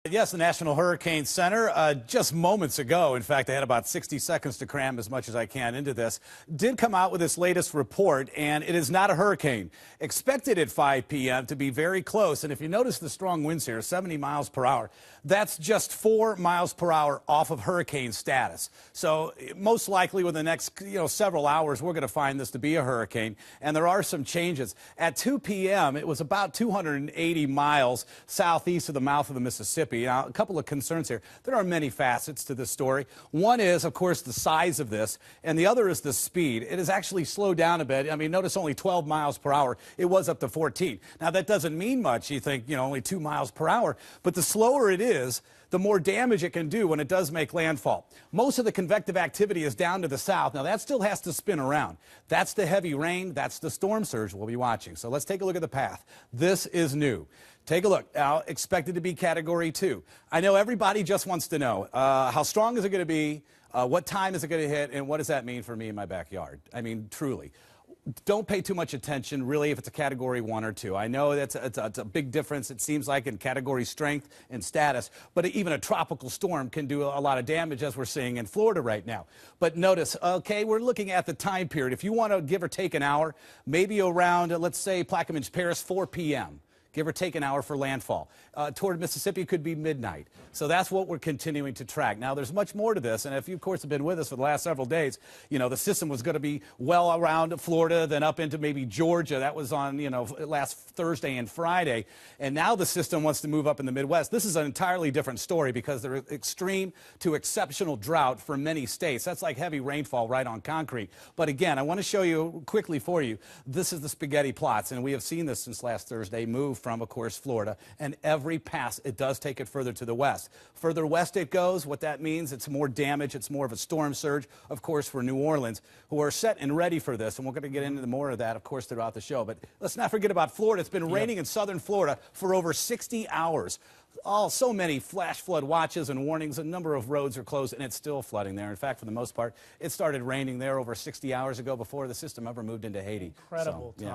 Yes, the National Hurricane Center, just moments ago, in fact, I had about 60 seconds to cram as much as I can into this, did come out with its latest report, and it is not a hurricane. Expected at 5 p.m. to be very close, and if you notice the strong winds here, 70 miles per hour, that's just 4 miles per hour off of hurricane status. So most likely within the next several hours, we're going to find this to be a hurricane, and there are some changes. At 2 p.m., it was about 280 miles southeast of the mouth of the Mississippi. Now, a couple of concerns here. There are many facets to this story. One is, of course, the size of this, and the other is the speed. It has actually slowed down a bit. I mean, notice only 12 miles per hour. It was up to 14. Now, that doesn't mean much. You think, only 2 miles per hour. But the slower it is, the more damage it can do when it does make landfall. Most of the convective activity is down to the south. Now, that still has to spin around. That's the heavy rain. That's the storm surge we'll be watching. So let's take a look at the path. This is new. Take a look. Now, expected to be Category 2. I know everybody just wants to know, how strong is it going to be, what time is it going to hit, and what does that mean for me in my backyard? I mean, truly. Don't pay too much attention, really, if it's a Category 1 or 2. I know it's a big difference, it seems like, in category strength and status, but even a tropical storm can do a lot of damage, as we're seeing in Florida right now. But notice, okay, we're looking at the time period. If you want to give or take an hour, maybe around, let's say, Plaquemines Parish, 4 p.m., give or take an hour for landfall. Toward Mississippi could be midnight. So that's what we're continuing to track. Now, there's much more to this, and if you, of course, have been with us for the last several days, the system was going to be well around Florida, then up into maybe Georgia. That was on, last Thursday and Friday. And now the system wants to move up in the Midwest. This is an entirely different story because there is extreme to exceptional drought for many states. That's like heavy rainfall right on concrete. But again, I want to show you quickly for you, this is the spaghetti plots, and we have seen this since last Thursday, move from, of course, Florida, and every pass, it does take it further to the west. Further west it goes, what that means, it's more damage, it's more of a storm surge, of course, for New Orleans, who are set and ready for this, and we're going to get into more of that, of course, throughout the show. But let's not forget about Florida. It's been raining in southern Florida for over 60 hours. So many flash flood watches and warnings. A number of roads are closed, and it's still flooding there. In fact, for the most part, it started raining there over 60 hours ago before the system ever moved into Haiti. Incredible, so, Tom.